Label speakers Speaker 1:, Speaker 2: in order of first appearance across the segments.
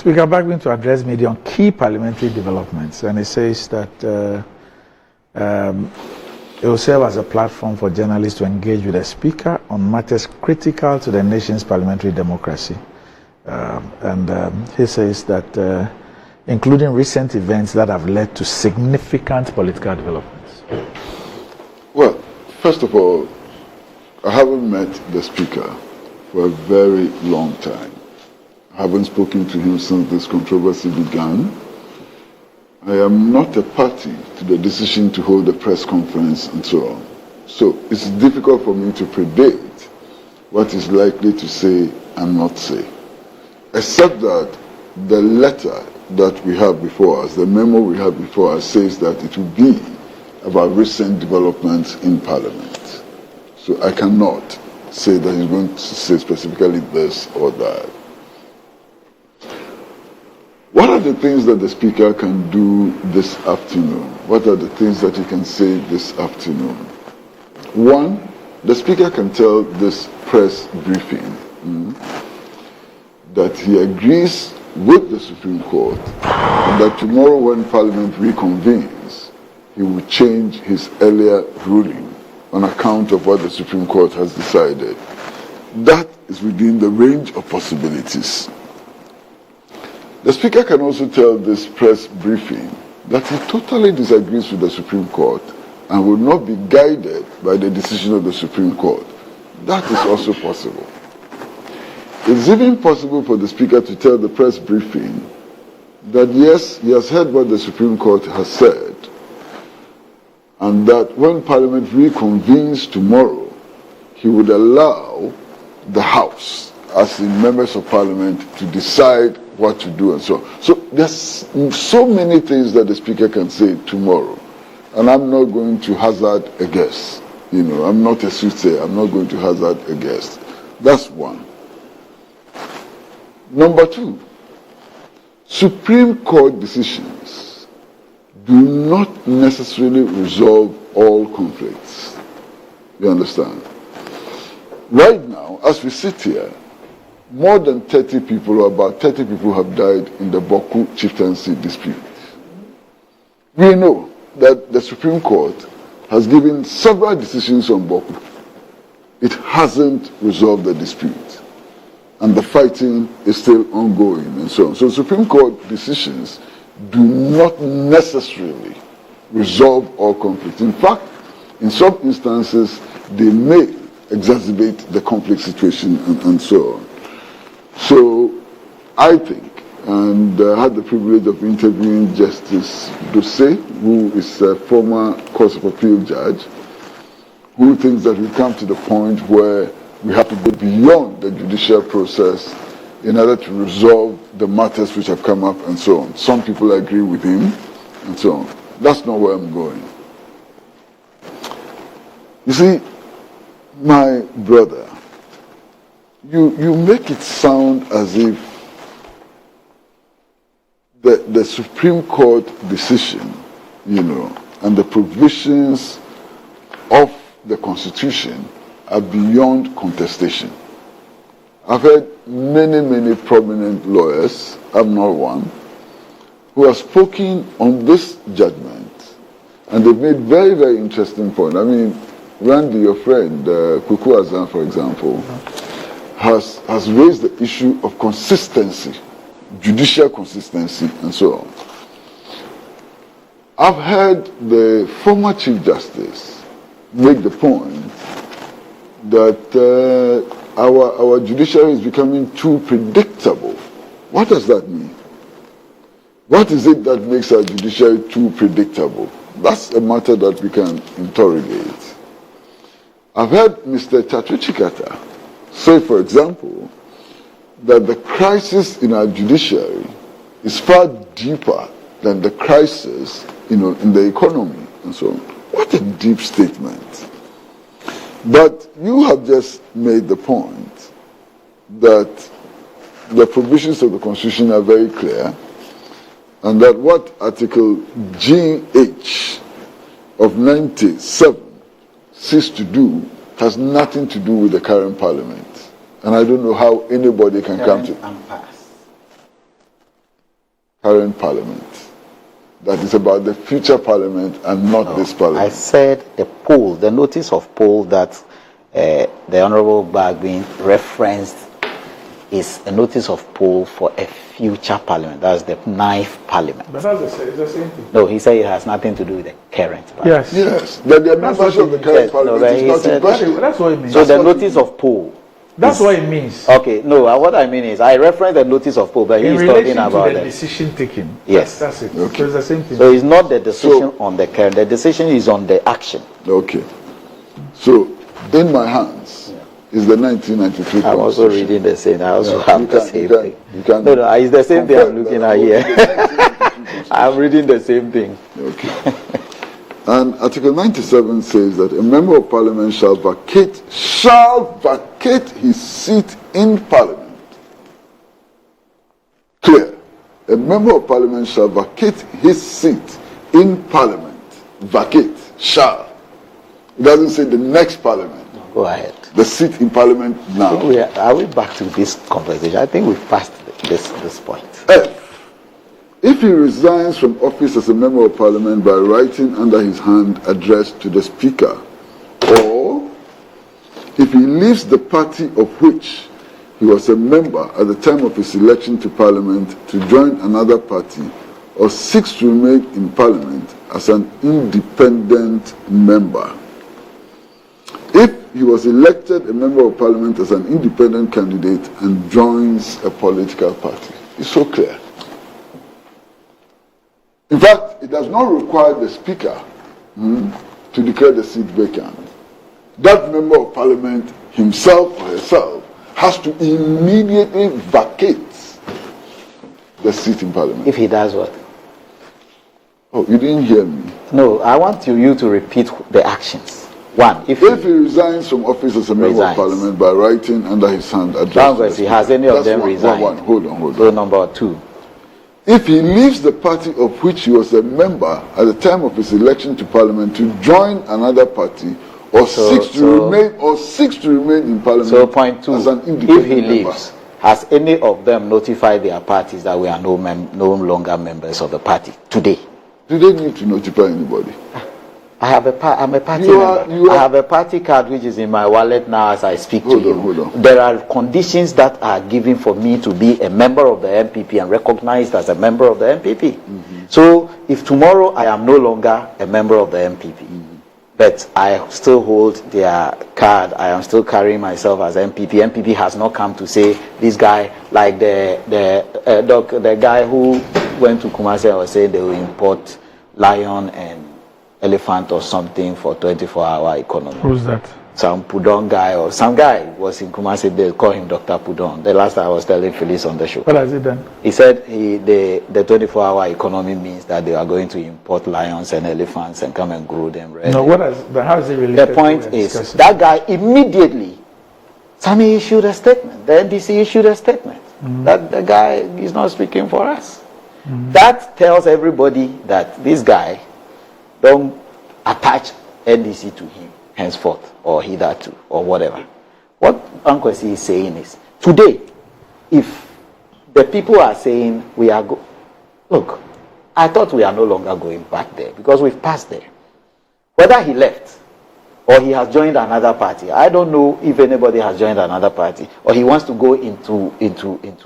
Speaker 1: Speaker Bagbin to address media on key parliamentary developments, and it says that it will serve as a platform for journalists to engage with the Speaker on matters critical to the nation's parliamentary democracy. He says that including recent events that have led to significant political developments.
Speaker 2: Well, first of all, I haven't met the Speaker for a very long time. I haven't spoken to him since this controversy began. I am not a party to the decision to hold a press conference and so on. So it's difficult for me to predict what he's likely to say and not say. Except that the letter that we have before us, the memo we have before us, says that it will be about recent developments in Parliament. So I cannot say that he's going to say specifically this or that. What are the things that the Speaker can do this afternoon? What are the things that he can say this afternoon? One, the Speaker can tell this press briefing that he agrees with the Supreme Court and that tomorrow when Parliament reconvenes, he will change his earlier ruling on account of what the Supreme Court has decided. That is within the range of possibilities. The Speaker can also tell this press briefing that he totally disagrees with the Supreme Court and will not be guided by the decision of the Supreme Court. That is also possible. It's even possible for the Speaker to tell the press briefing that yes, he has heard what the Supreme Court has said, and that when Parliament reconvenes tomorrow, he would allow the House, as in members of Parliament, to decide what to do and so on. So there's so many things that the Speaker can say tomorrow, and I'm not going to hazard a guess. I'm not a soothsayer. I'm not going to hazard a guess. That's one. Number two, Supreme Court decisions do not necessarily resolve all conflicts. You understand? Right now, as we sit here, more than 30 people, or about 30 people, have died in the Boku chieftaincy dispute. We know that the Supreme Court has given several decisions on Boku. It hasn't resolved the dispute, and the fighting is still ongoing and so on. So Supreme Court decisions do not necessarily resolve all conflicts. In fact, in some instances, they may exacerbate the conflict situation and so on. So I think, and I had the privilege of interviewing Justice Bl0w, who is a former Court of Appeal judge, who thinks that we come to the point where we have to go beyond the judicial process in order to resolve the matters which have come up and so on. Some people agree with him and so on. That's not where I'm going. You see, my brother, you make it sound as if the Supreme Court decision, and the provisions of the Constitution are beyond contestation. I've heard many prominent lawyers, I'm not one, who have spoken on this judgment, and they've made very interesting points. I mean, Randy, your friend, Kuku Azan, for example, has raised the issue of consistency, judicial consistency, and so on. I've heard the former Chief Justice make the point that our judiciary is becoming too predictable. What does that mean? What is it that makes our judiciary too predictable? That's a matter that we can interrogate. I've heard Mr. Chatuchikata say, for example, that the crisis in our judiciary is far deeper than the crisis, in the economy and so on. What a deep statement. But you have just made the point that the provisions of the Constitution are very clear, and that what Article GH of 97 seeks to do has nothing to do with the current Parliament. And I don't know how anybody can come to... current parliament. That is about the future parliament and not this parliament.
Speaker 3: I said the poll, the notice of poll that the Honorable Bagbin referenced is a notice of poll for a future parliament. That's the 9th parliament.
Speaker 1: But that's the same thing.
Speaker 3: No, he said it has nothing to do with the current parliament.
Speaker 2: Yes, that the members of the current parliament is not in question.
Speaker 1: That's what it means.
Speaker 3: So the notice of poll.
Speaker 1: That's what it means.
Speaker 3: Okay, no, what I mean is, I reference the notice of poll, but he's talking about
Speaker 1: the decision taking.
Speaker 3: Yes.
Speaker 1: That's it.
Speaker 2: Okay.
Speaker 1: So it's the same thing.
Speaker 3: So it's not the decision on the current, the decision is on the action.
Speaker 2: Okay. So, in my hands is the 1993
Speaker 3: I'm also
Speaker 2: Constitution.
Speaker 3: reading the same. I also have the same thing.
Speaker 2: You can
Speaker 3: No, it's the same thing I'm looking at here.
Speaker 2: here.
Speaker 3: I'm reading the same thing.
Speaker 2: Okay. And Article 97 says that a member of parliament shall vacate his seat in parliament. Clear. A member of parliament shall vacate his seat in parliament. Vacate. Shall. It doesn't say the next parliament.
Speaker 3: Go ahead.
Speaker 2: The seat in parliament now.
Speaker 3: Are we back to this conversation? I think we've passed this point.
Speaker 2: F. If he resigns from office as a member of parliament by writing under his hand addressed to the speaker, or if he leaves the party of which he was a member at the time of his election to parliament to join another party, or seeks to remain in parliament as an independent member. If he was elected a member of parliament as an independent candidate and joins a political party. It's so clear. In fact, it does not require the speaker to declare the seat vacant. That member of parliament, himself or herself, has to immediately vacate the seat in parliament.
Speaker 3: If he does what?
Speaker 2: Oh, you didn't hear me.
Speaker 3: No, I want you to repeat the actions. One, if
Speaker 2: he resigns from office as a member of parliament by writing under his hand address.
Speaker 3: Has any of them resigned?
Speaker 2: Hold on.
Speaker 3: So number 2.
Speaker 2: If he leaves the party of which he was a member at the time of his election to parliament to join another party, or seeks to remain in parliament.
Speaker 3: So point 2,
Speaker 2: as an independent
Speaker 3: if he leaves, has any of them notified their parties that we are no longer members of the party today?
Speaker 2: Do they need to notify anybody?
Speaker 3: I'm a party member. I have a party card which is in my wallet now as I speak to you.
Speaker 2: Hold on.
Speaker 3: There are conditions that are given for me to be a member of the MPP and recognized as a member of the MPP. So if tomorrow I am no longer a member of the MPP, but I still hold their card, I am still carrying myself as MPP. MPP has not come to say this guy, like the guy who went to Kumasi and was saying they will import lion and elephant or something for 24-hour economy.
Speaker 1: Who's that?
Speaker 3: Some Pudong guy or some guy was in Kumasi. They call him Dr. Pudong. The last time I was telling Phyllis on the show.
Speaker 1: What has he done?
Speaker 3: He said the 24-hour economy means that they are going to import lions and elephants and come and grow them. Right?
Speaker 1: No, how is it related?
Speaker 3: The point is that guy immediately, Sami issued a statement. The NDC issued a statement that the guy is not speaking for us. That tells everybody that this guy don't attach NDC to him henceforth or hitherto or whatever. What Kwesi is saying is, today, if the people are saying we are look, I thought we are no longer going back there because we've passed there. Whether he left or he has joined another party, I don't know if anybody has joined another party or he wants to go into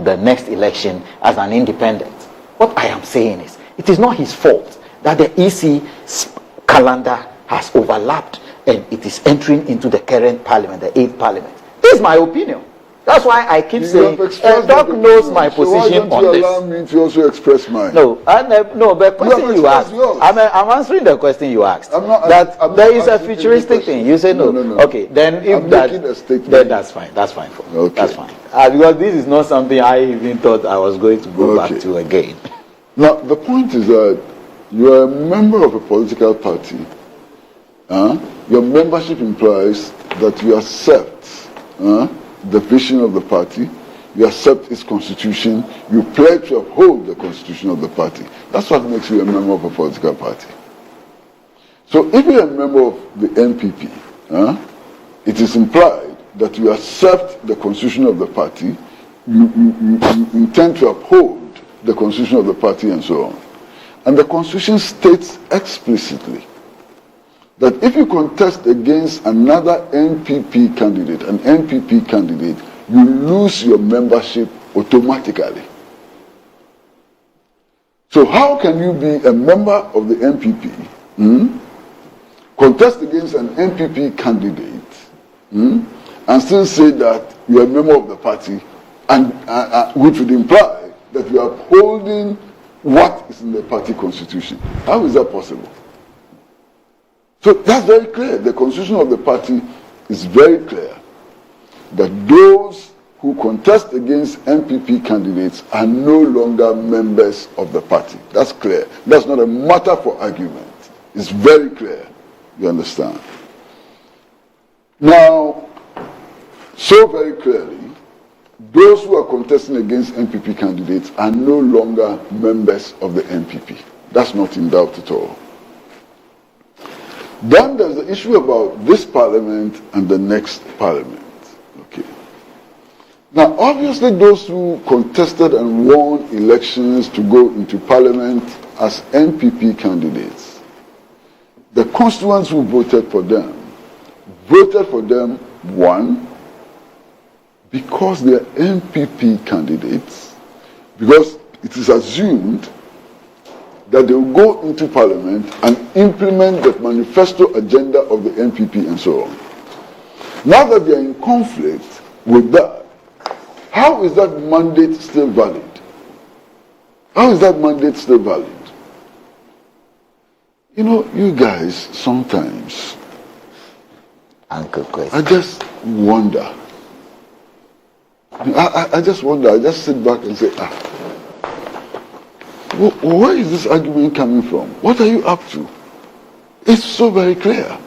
Speaker 3: the next election as an independent. What I am saying is, it is not his fault that the EC's calendar has overlapped and it is entering into the current parliament, the 8th parliament. This is my opinion. That's why I keep saying, Doc knows my position on this.
Speaker 2: Allow me to also express mine.
Speaker 3: No, the question you asked, I'm answering the question you asked. There is a futuristic thing. You say no. Okay, then if then that's fine. That's fine for me.
Speaker 2: Okay.
Speaker 3: That's fine. Because this is not something I even thought I was going to go back to again.
Speaker 2: Now, the point is that you are a member of a political party. Your membership implies that you accept the vision of the party, you accept its constitution, you pledge to uphold the constitution of the party. That's what makes you a member of a political party. So if you're a member of the NPP, it is implied that you accept the constitution of the party, you intend to uphold the constitution of the party and so on. And the constitution states explicitly that if you contest against another NPP candidate, you lose your membership automatically. So how can you be a member of the NPP, contest against an NPP candidate, and still say that you are a member of the party, and which would imply that you are upholding what is in the party constitution? How is that possible? So that's very clear. The constitution of the party is very clear that those who contest against NPP candidates are no longer members of the party. That's clear. That's not a matter for argument. It's very clear. You understand? Now, so very clearly, those who are contesting against NPP candidates are no longer members of the NPP. That's not in doubt at all. Then there's the issue about this parliament and the next parliament. Okay. Now, obviously, those who contested and won elections to go into parliament as NPP candidates, the constituents who voted for them, one, because they are NPP candidates, because it is assumed that they will go into parliament and implement the manifesto agenda of the NPP and so on. Now that they are in conflict with that, how is that mandate still valid? How is that mandate still valid? You know, you guys sometimes,
Speaker 3: Uncle Kwesi,
Speaker 2: I just wonder. I just wonder, I just sit back and say, where is this argument coming from? What are you up to? It's so very clear.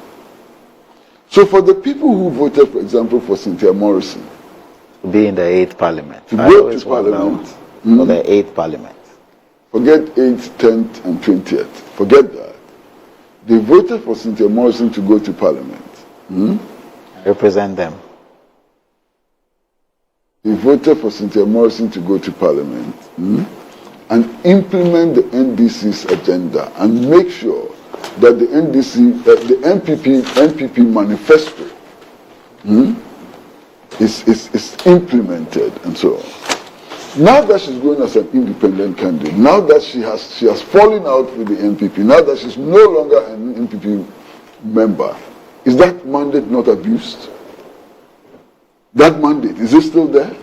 Speaker 2: So for the people who voted, for example, for Cynthia Morrison,
Speaker 3: to be in the 8th parliament,
Speaker 2: to go to parliament,
Speaker 3: for the 8th parliament,
Speaker 2: forget 8th, 10th, and 20th, forget that. They voted for Cynthia Morrison to go to parliament.
Speaker 3: Represent them.
Speaker 2: They voted for Cynthia Morrison to go to parliament and implement the NDC's agenda and make sure that the NDC, the NPP manifesto is implemented and so on. Now that she's going as an independent candidate, now that she has fallen out with the NPP, now that she's no longer an NPP member, is that mandate not abused? That mandate, is it still there?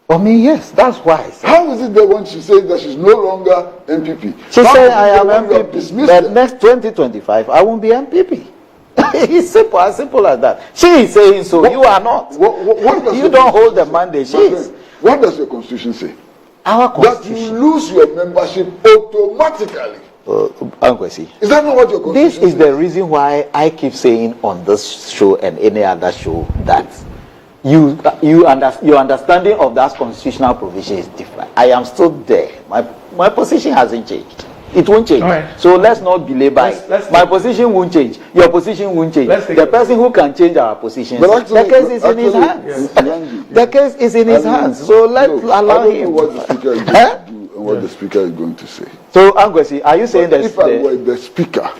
Speaker 3: For me, yes, that's why.
Speaker 2: How is it that when she says that she's no longer MPP?
Speaker 3: She said, I am MPP, but next 2025, I won't be MPP. It's simple, as simple as that. She is saying so, you are not. You don't hold the mandate, she is.
Speaker 2: What does your constitution say?
Speaker 3: Our constitution.
Speaker 2: That you lose your membership automatically.
Speaker 3: Ankwesi,
Speaker 2: is that not what your constitution
Speaker 3: says? This is the reason why I keep saying on this show and any other show that your understanding of that constitutional provision is different. I am still there. My position hasn't changed. It won't change. Right. So let's not belabor it. My position won't change. Your position won't change. The person who can change our position, the case is in his hands. Yes. The case is in his hands. So let's allow him.
Speaker 2: What the speaker is going to do and what the speaker is going to say.
Speaker 3: So, Ankwesi, are you saying that
Speaker 2: if I were the speaker,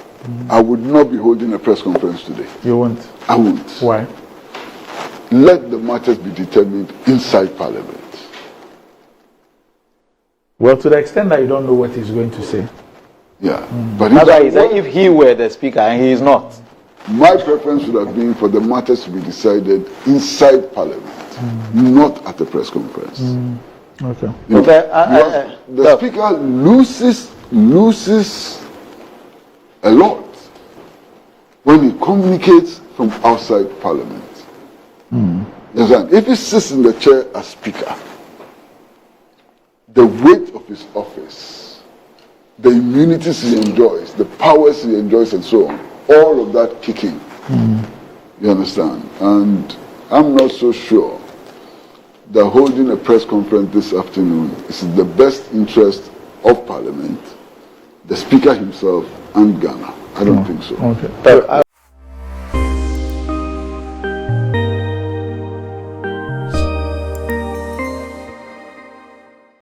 Speaker 2: I would not be holding a press conference today.
Speaker 1: You won't?
Speaker 2: I won't.
Speaker 1: Why?
Speaker 2: Let the matters be determined inside Parliament.
Speaker 1: Well, to the extent that you don't know what he's going to say.
Speaker 2: Yeah. But
Speaker 3: if he were the speaker and he is not.
Speaker 2: My preference would have been for the matters to be decided inside Parliament, not at the press conference.
Speaker 1: Okay.
Speaker 2: The speaker loses a lot when he communicates from outside Parliament. If he sits in the chair as speaker, the weight of his office, the immunities he enjoys, the powers he enjoys and so on, all of that kicking. You understand? And I'm not so sure that holding a press conference this afternoon is in the best interest of Parliament, the Speaker himself, and Ghana. I don't think so.
Speaker 1: Okay.